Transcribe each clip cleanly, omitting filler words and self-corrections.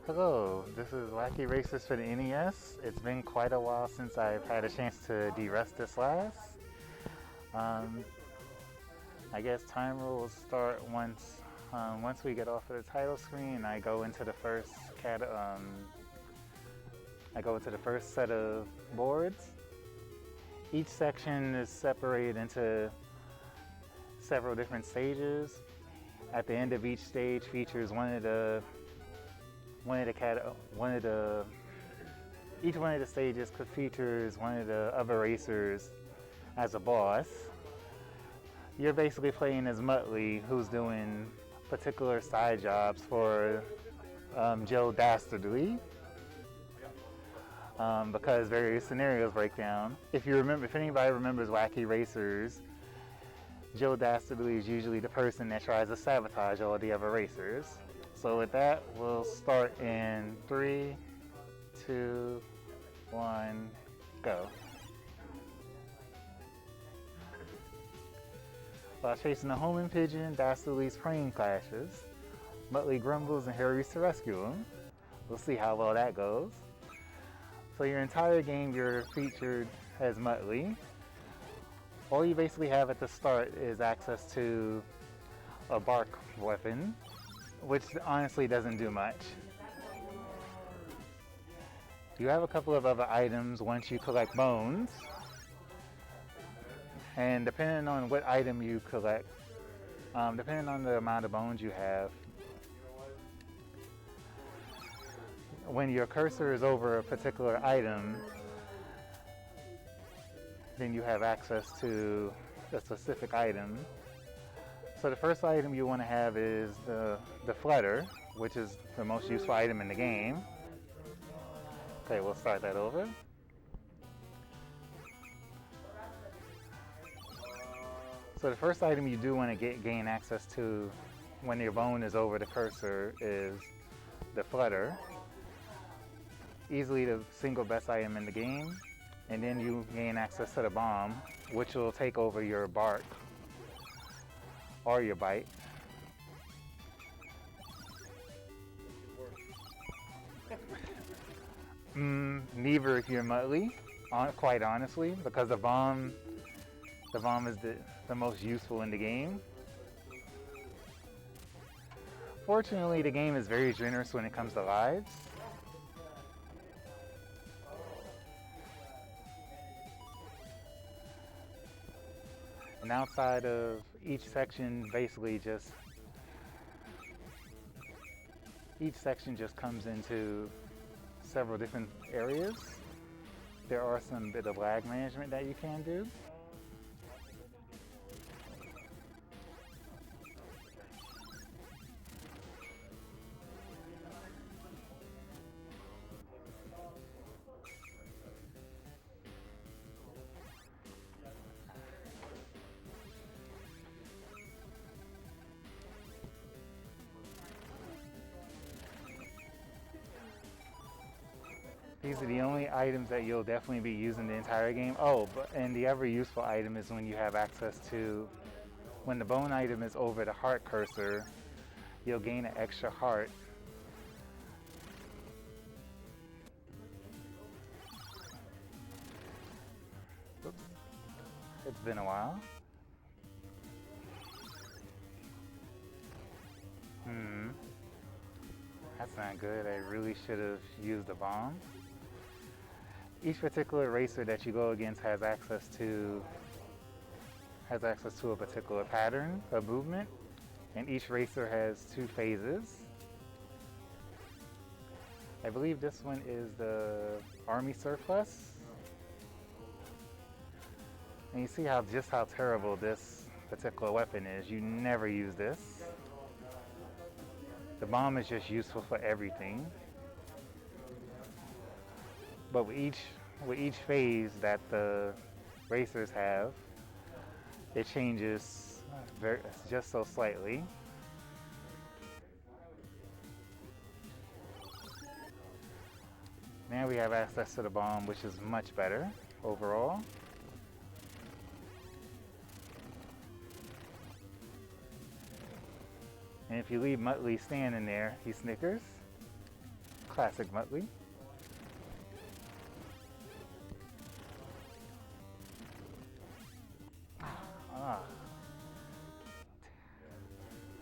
Hello, this is Wacky Racers for the NES. It's been quite a while since I've had a chance to de-rest this last. I guess timer will start once we get off of the title screen. I go into the first set of boards. Each section is separated into several different stages. At the end of each stage features each one of the stages features one of the other racers as a boss. You're basically playing as Muttley, who's doing particular side jobs for Joe Dastardly, because various scenarios break down. If anybody remembers Wacky Racers, Joe Dastardly is usually the person that tries to sabotage all the other racers. So with that, we'll start in 3, 2, 1, go. While chasing the homing pigeon, Dastardly's plane crashes. Muttley grumbles and hurries to rescue him. We'll see how well that goes. So your entire game, you're featured as Muttley. All you basically have at the start is access to a bark weapon, which honestly doesn't do much. You have a couple of other items once you collect bones, and depending on what item you collect, depending on the amount of bones you have, when your cursor is over a particular item, then you have access to a specific item. So the first item you want to have is the flutter, which is the most useful item in the game. Okay, we'll start that over. So the first item you do want to gain access to when your bone is over the cursor is the flutter. Easily the single best item in the game. And then you gain access to the bomb, which will take over your bark or your bite. Neither if you're Muttley, quite honestly, because the bomb is the most useful in the game. Fortunately, the game is very generous when it comes to lives. And outside of each section, each section just comes into several different areas. There are some bit of lag management that you can do. These are the only items that you'll definitely be using the entire game. And the other useful item is when you have access to, when the bone item is over the heart cursor, you'll gain an extra heart. Oops. It's been a while. That's not good. I really should have used a bomb. Each particular racer that you go against has access to a particular pattern of movement, and each racer has 2 phases. I believe this one is the Army Surplus. And you see just how terrible this particular weapon is. You never use this. The bomb is just useful for everything. But with each phase that the racers have, it changes just so slightly. Now we have access to the bomb, which is much better overall. And if you leave Muttley standing there, he snickers. classic Muttley. Ah.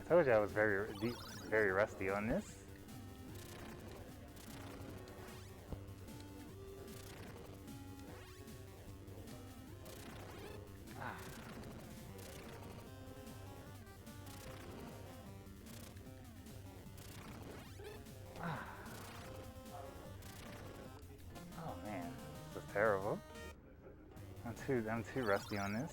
I told you I was very rusty on this. Oh man, this is terrible. I'm too rusty on this.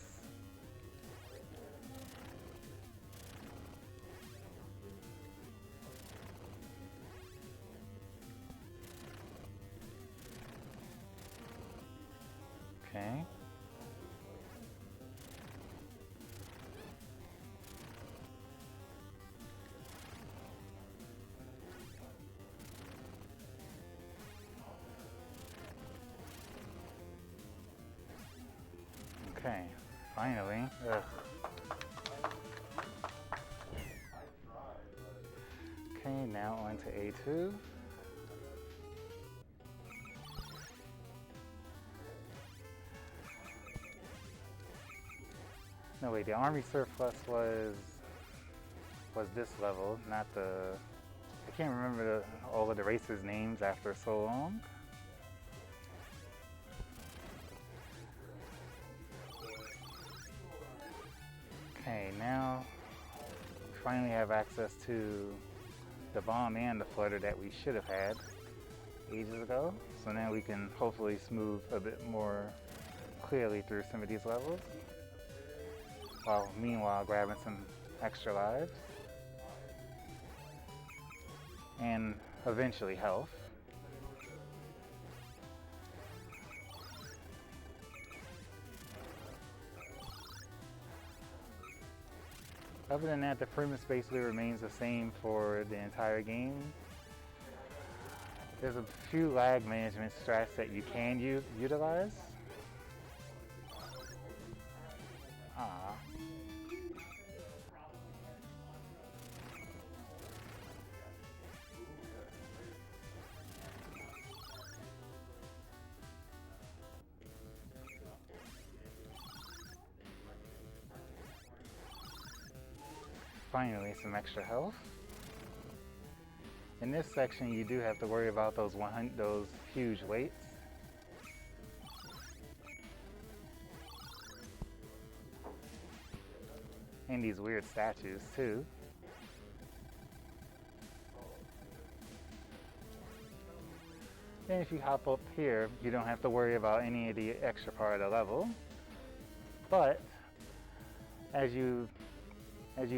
Okay. Okay, finally. Ugh. Okay, now on to A2. No wait, the army surplus was this level, not the. I can't remember all of the racers' names after so long. Okay, now we finally have access to the bomb and the flutter that we should have had ages ago. So now we can hopefully smooth a bit more clearly through some of these levels, while meanwhile grabbing some extra lives and eventually health. Other than that, the premise basically remains the same for the entire game. There's a few lag management strats that you can utilize. Ah. Finally, some extra health. In this section, you do have to worry about those huge weights. And these weird statues too. And if you hop up here, you don't have to worry about any of the extra part of the level. But as you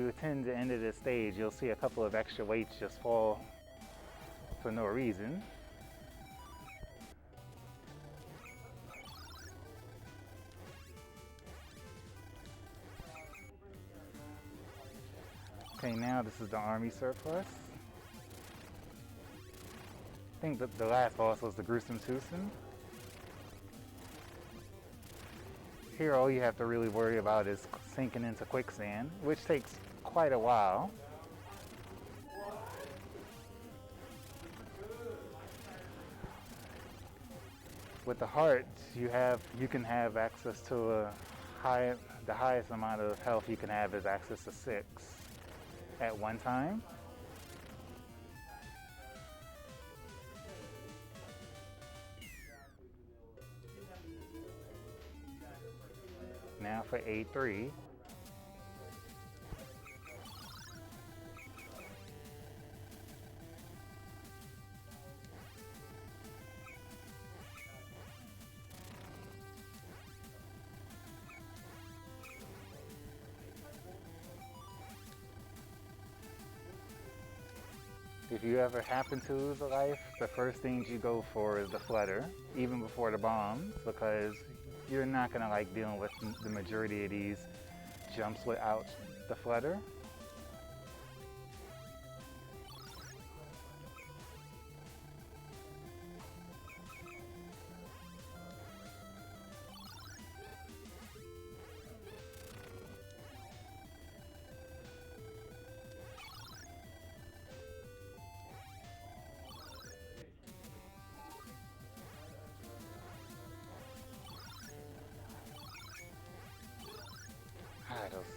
attend the end of this stage, you'll see a couple of extra weights just fall for no reason. Okay, now this is the army surplus. I think that the last boss was the Gruesome Twosome. Here all you have to really worry about is sinking into quicksand, which takes quite a while. With the heart, you can have access to the highest amount of health you can have is access to 6 at one time. Now for A3. If you ever happen to lose a life, the first things you go for is the flutter, even before the bombs, because you're not gonna like dealing with the majority of these jumps without the flutter.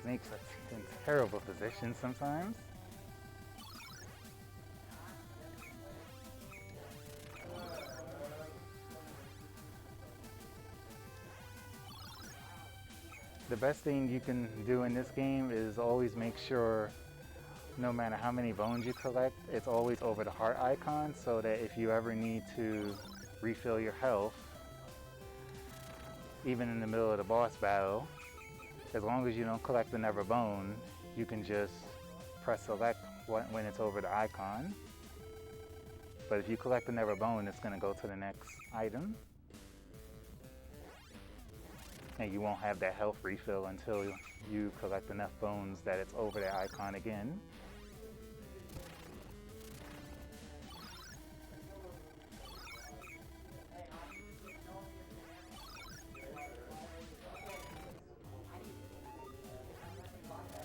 makes us in terrible positions sometimes. The best thing you can do in this game is always make sure, no matter how many bones you collect, it's always over the heart icon, so that if you ever need to refill your health, even in the middle of the boss battle, as long as you don't collect another bone, you can just press select when it's over the icon. But if you collect another bone, it's going to go to the next item. And you won't have that health refill until you collect enough bones that it's over that icon again.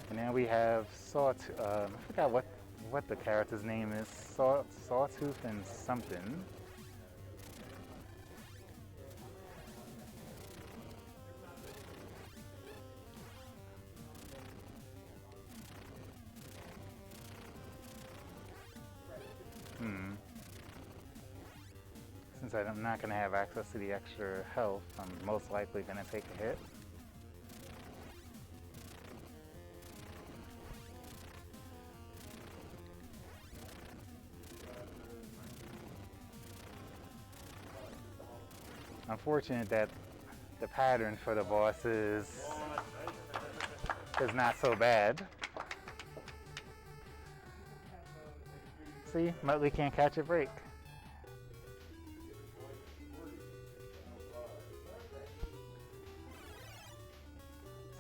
And now we have Sawtooth. I forgot what the character's name is. Sawtooth and something. Since I'm not going to have access to the extra health, I'm most likely going to take a hit. Unfortunate that the pattern for the boss is not so bad. See, Muttley can't catch a break.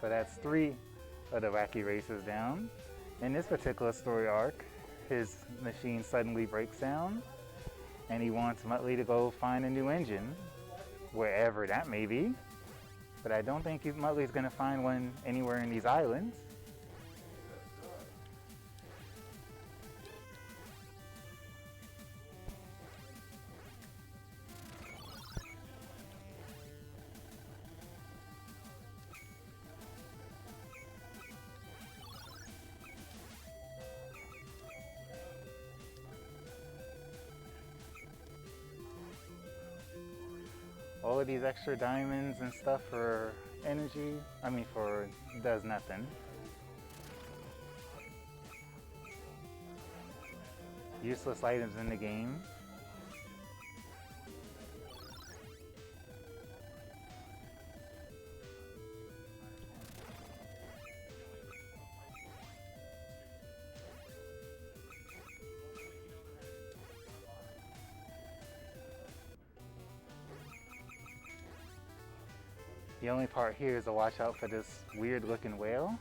So that's 3 of the Wacky races down. In this particular story arc, his machine suddenly breaks down, and he wants Muttley to go find a new engine, wherever that may be. But I don't think Muttley's going to find one anywhere in these islands. All of these extra diamonds and stuff for energy, does nothing. Useless items in the game. The only part here is to watch out for this weird looking whale.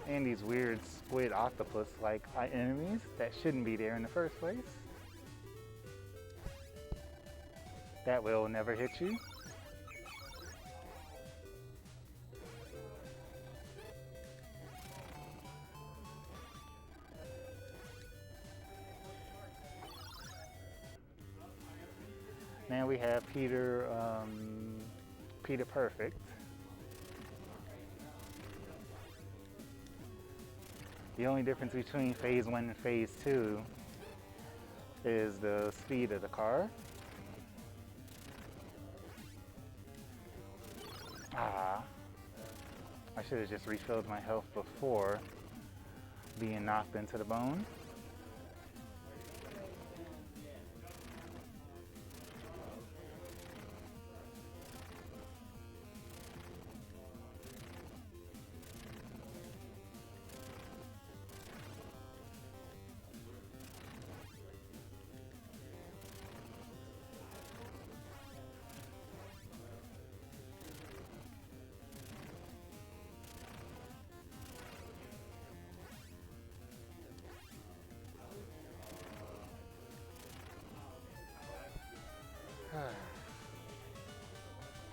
And these weird squid octopus-like enemies that shouldn't be there in the first place. That will never hit you. Now we have Peter Perfect. The only difference between Phase 1 and Phase 2 is the speed of the car. I should have just refilled my health before being knocked into the bone.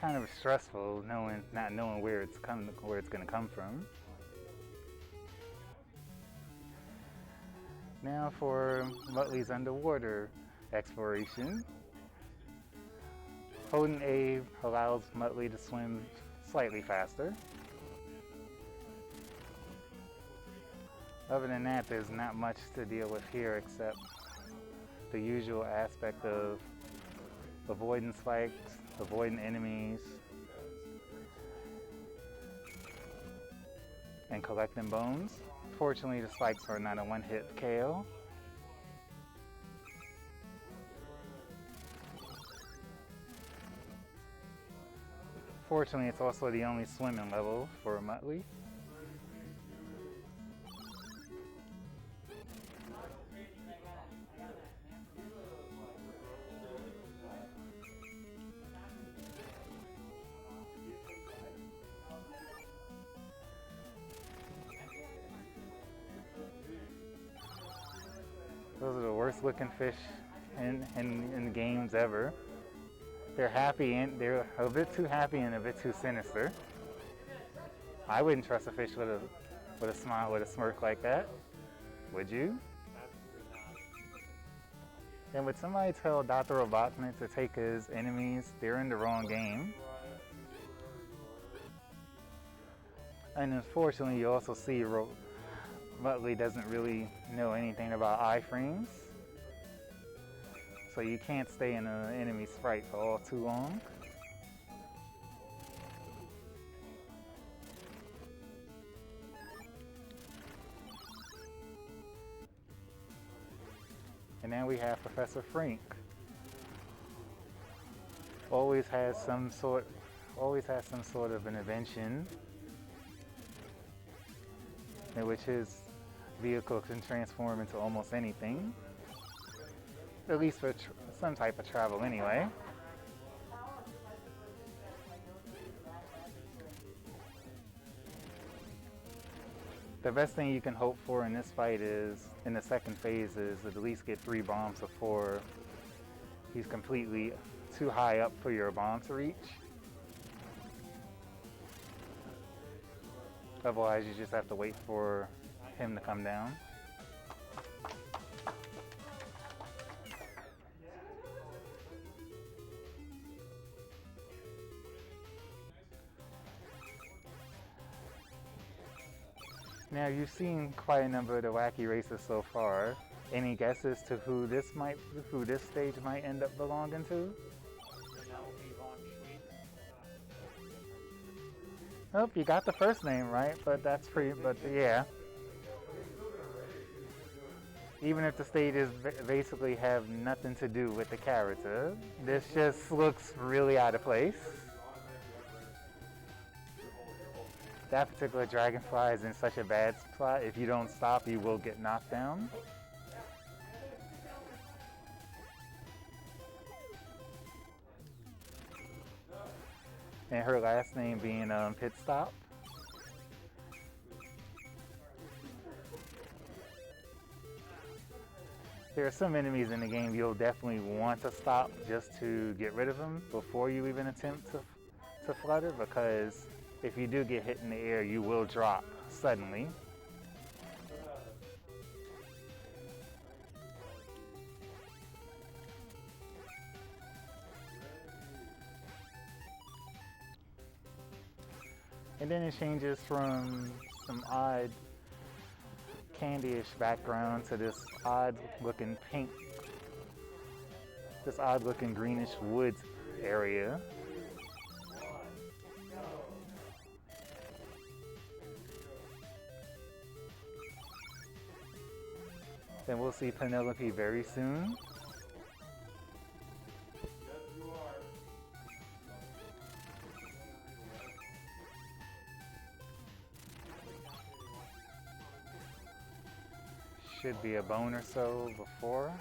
kind of stressful not knowing where it's going to come from. Now for Muttley's underwater exploration. Holding A allows Muttley to swim slightly faster. Other than that, there's not much to deal with here except the usual aspect of avoiding spikes, avoiding enemies, and collecting bones. Fortunately, the spikes are not a one-hit KO. Fortunately, it's also the only swimming level for Muttley. Those are the worst looking fish in the games ever. They're happy and they're a bit too happy and a bit too sinister. I wouldn't trust a fish with a smile, with a smirk like that. Would you? And would somebody tell Dr. Robotnik to take his enemies? They're in the wrong game. And unfortunately, you also see Muttley doesn't really know anything about iframes. So you can't stay in an enemy sprite for all too long. And now we have Professor Frink. Always has some sort of an invention in which his vehicle can transform into almost anything. At least for some type of travel anyway. The best thing you can hope for in this fight is, in the second phase, is at least get 3 bombs before he's completely too high up for your bomb to reach. Otherwise, you just have to wait for him to come down. Now you've seen quite a number of the wacky races so far. Any guesses to who this stage might end up belonging to? Oh, you got the first name right, but yeah. Even if the stages basically have nothing to do with the character, this just looks really out of place. That particular dragonfly is in such a bad spot. If you don't stop, you will get knocked down. And her last name being Pit Stop. There are some enemies in the game you'll definitely want to stop just to get rid of them before you even attempt to flutter, because if you do get hit in the air, you will drop suddenly. And then it changes from some odd candy-ish background to this odd looking pink, this odd looking greenish woods area. Then we'll see Penelope very soon. Should be a bone or so before.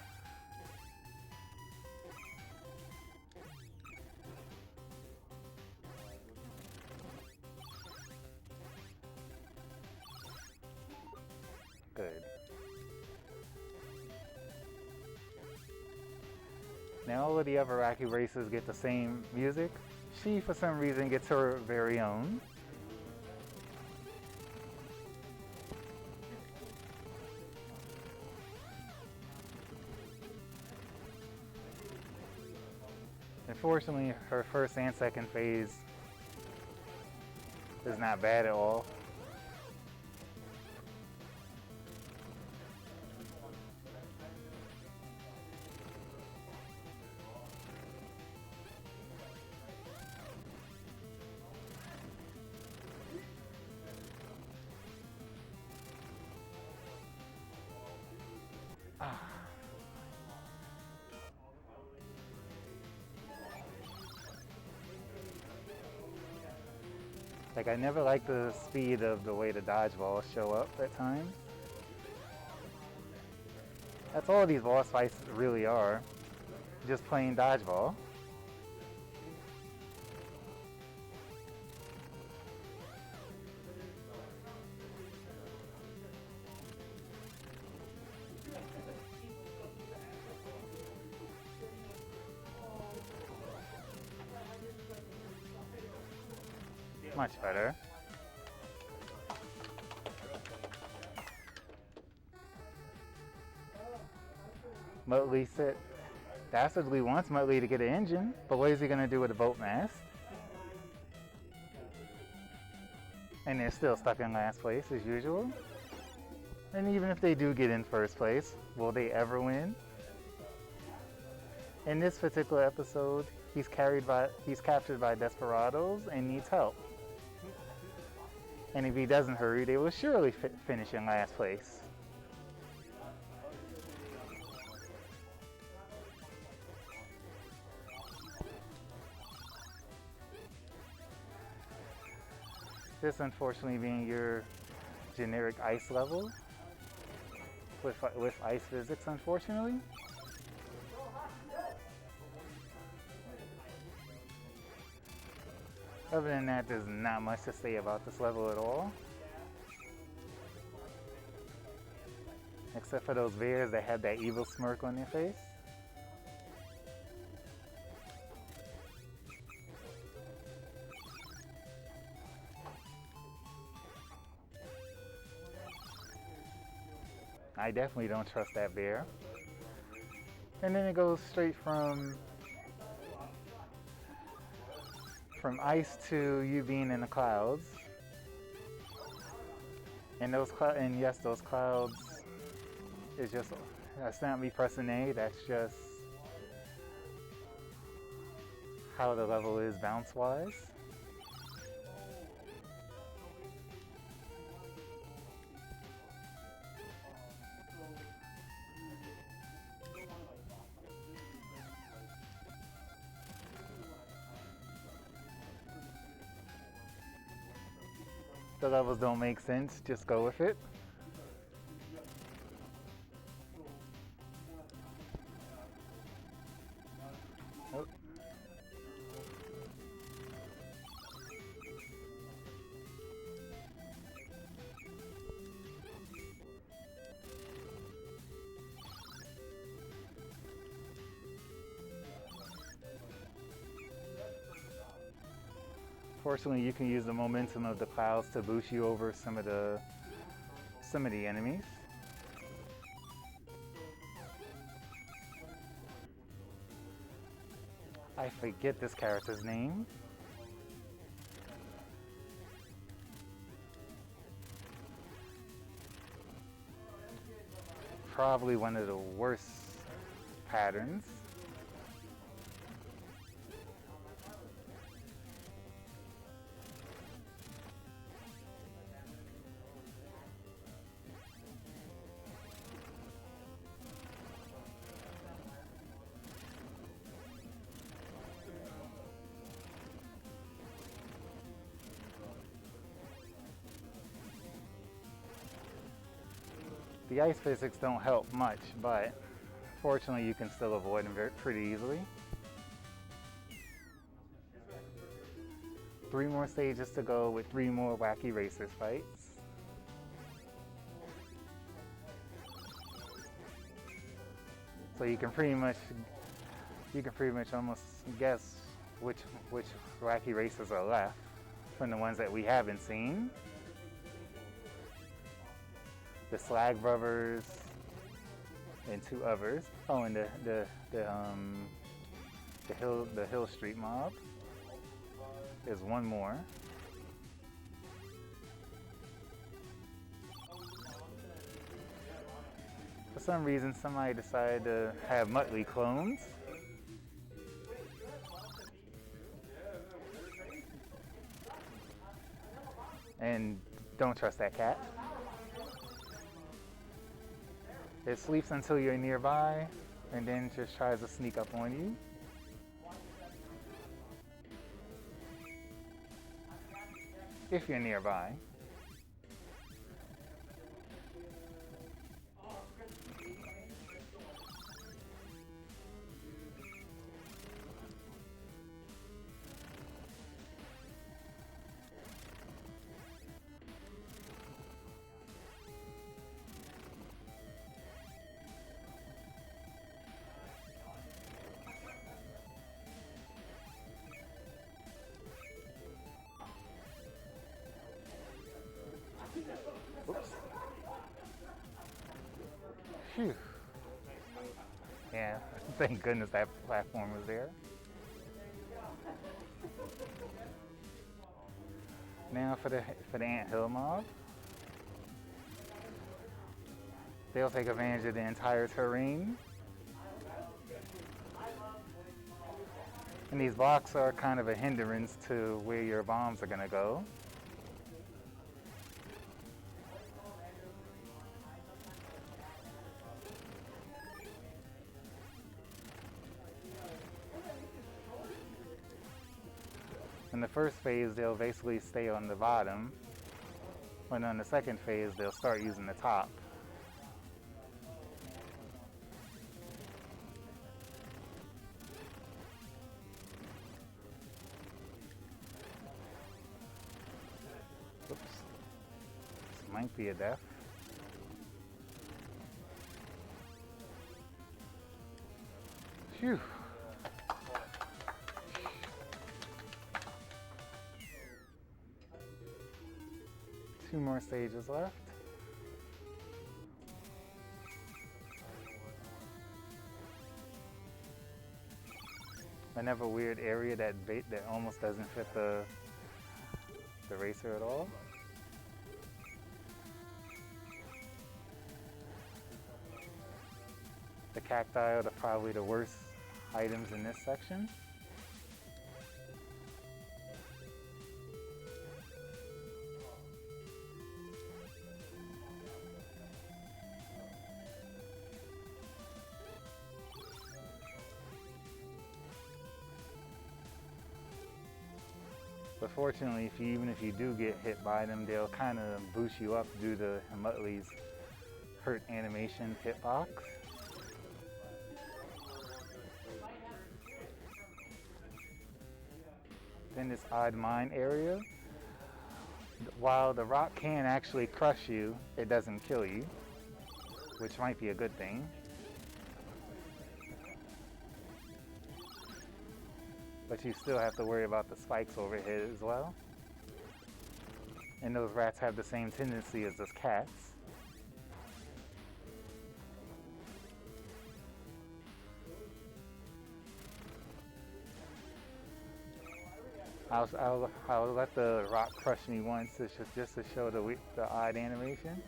Good. Now all of the other Wacky races get the same music. She, for some reason, gets her very own. Unfortunately, her first and second phase is not bad at all. Like, I never like the speed of the way the dodgeballs show up at times. That's all these boss fights really are. Just plain dodgeball. Much better. Muttley said Dastardly wants Muttley to get an engine, but what is he going to do with the boat mast? And they're still stuck in last place as usual. And even if they do get in first place, will they ever win? In this particular episode, he's captured by desperados and needs help. And if he doesn't hurry, they will surely finish in last place. This, unfortunately, being your generic ice level with ice physics, unfortunately. Other than that, there's not much to say about this level at all. Except for those bears that have that evil smirk on their face. I definitely don't trust that bear. And then it goes straight from ice to you being in the clouds. And yes, those clouds is just, that's not me pressing A, that's just how the level is bounce wise. The levels don't make sense, just go with it. Oh. Fortunately, you can use the momentum of the clouds to boost you over some of the enemies. I forget this character's name. Probably one of the worst patterns. The ice physics don't help much, but fortunately you can still avoid them pretty easily. 3 more stages to go with 3 more Wacky Racers fights. So you can pretty much almost guess which wacky races are left from the ones that we haven't seen. The Slag Brothers and 2 others. Oh, and the Hill Street Mob. There's 1 more. For some reason, somebody decided to have Muttley clones. And don't trust that cat. It sleeps until you're nearby, and then just tries to sneak up on you. If you're nearby. Oops. Phew. Yeah, thank goodness that platform was there. Now for the anthill mob. They'll take advantage of the entire terrain. And these blocks are kind of a hindrance to where your bombs are going to go. In the first phase, they'll basically stay on the bottom, and on the second phase, they'll start using the top. Oops. This might be a death. Phew. Two more stages left. Another weird area that almost doesn't fit the racer at all. The cacti are probably the worst items in this section. But fortunately, even if you do get hit by them, they'll kind of boost you up due to Muttley's hurt animation hitbox. Then this odd mine area. While the rock can actually crush you, it doesn't kill you, which might be a good thing. But you still have to worry about the spikes overhead as well. And those rats have the same tendency as those cats. I'll let the rock crush me once just to show the odd animation.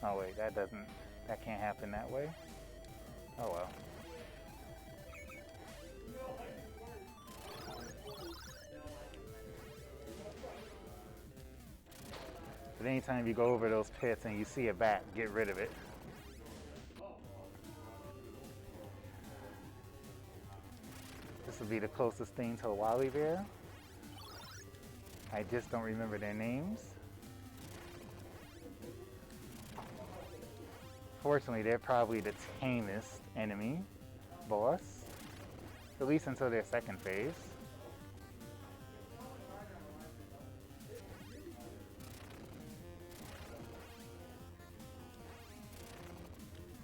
Oh wait, that can't happen that way. Oh well. But anytime you go over those pits and you see a bat, get rid of it. This will be the closest thing to a Wally Bear. I just don't remember their names. Fortunately, they're probably the tamest enemy boss, at least until their second phase.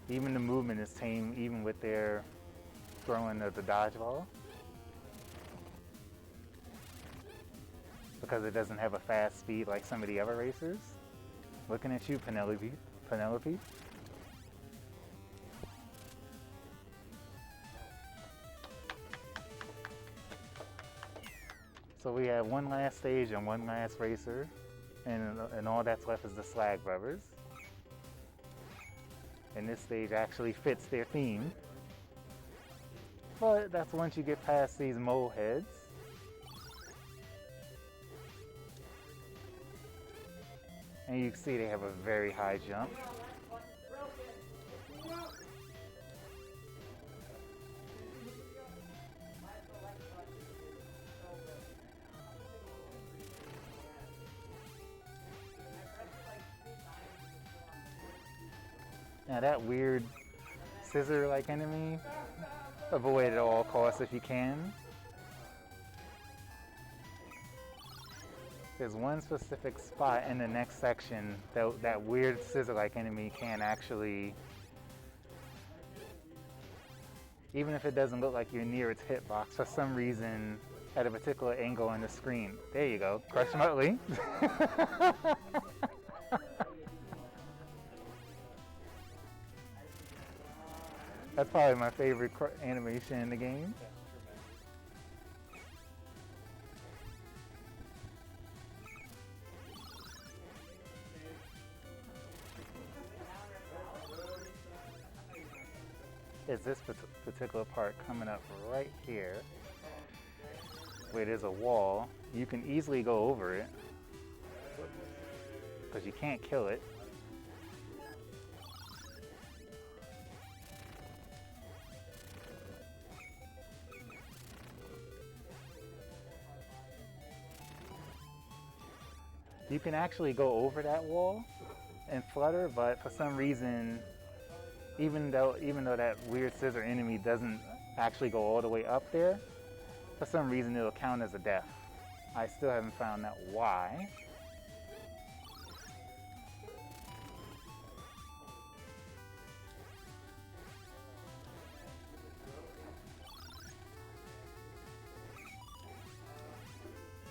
Even the movement is tame, even with their throwing of the dodgeball. because it doesn't have a fast speed like some of the other racers. Looking at you, Penelope. So we have one last stage and one last racer, and all that's left is the Slag Brothers. And this stage actually fits their theme. But that's once you get past these mole heads. And you can see they have a very high jump. Now that weird scissor-like enemy, avoid at all costs if you can. There's one specific spot in the next section that weird scissor-like enemy can actually, even if it doesn't look like you're near its hitbox, for some reason, at a particular angle on the screen. There you go, Crush Muttley. That's probably my favorite animation in the game. Is this particular part coming up right here, where there's a wall. You can easily go over it, because you can't kill it. You can actually go over that wall and flutter, but for some reason, even though that weird scissor enemy doesn't actually go all the way up there, for some reason it'll count as a death. I still haven't found out why.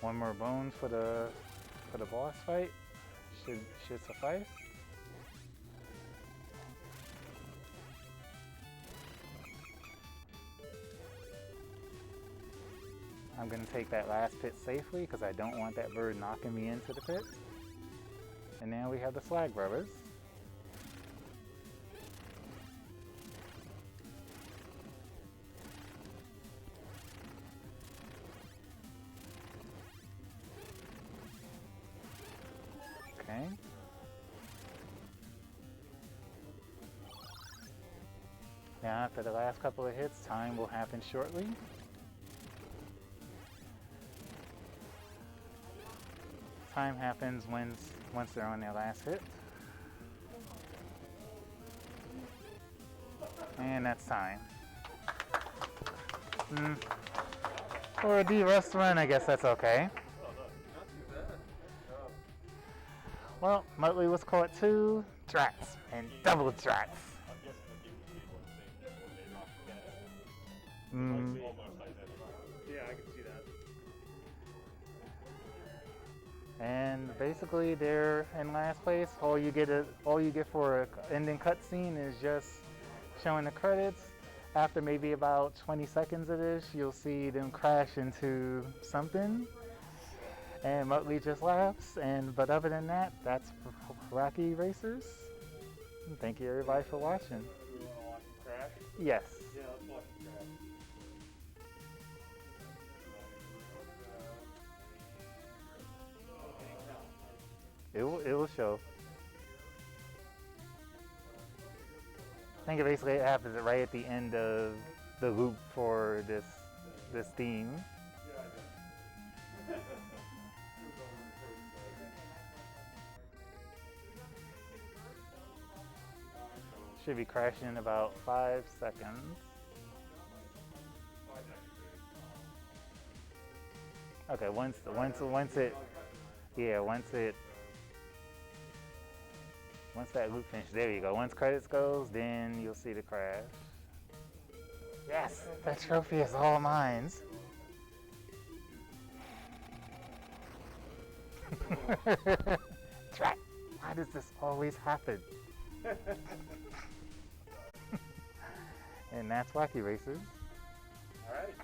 One more bone for the boss fight should suffice. I'm going to take that last pit safely because I don't want that bird knocking me into the pit. And now we have the Slag Brothers. Okay. Now after the last couple of hits, time will happen shortly. Time happens once they're on their last hit. And that's time. For a D-Rust run, I guess that's okay. Well, Muttley was caught 2 drats and double drats. Yeah, I can see that. And basically, they're in last place. All you get for an ending cutscene is just showing the credits. After maybe about 20 seconds of this, you'll see them crash into something, and Muttley just laughs. But other than that, that's Wacky Racers. And thank you everybody for watching. We want to watch them crash? Yes. Yeah, let's watch them crash. It will show. I think it basically happens right at the end of the loop for this theme. Should be crashing in about 5 seconds. Okay, once that loop finishes, there you go. Once credits goes, then you'll see the crash. Yes, that trophy is all mine. Drat! Why does this always happen? And that's Wacky Racers. Alright.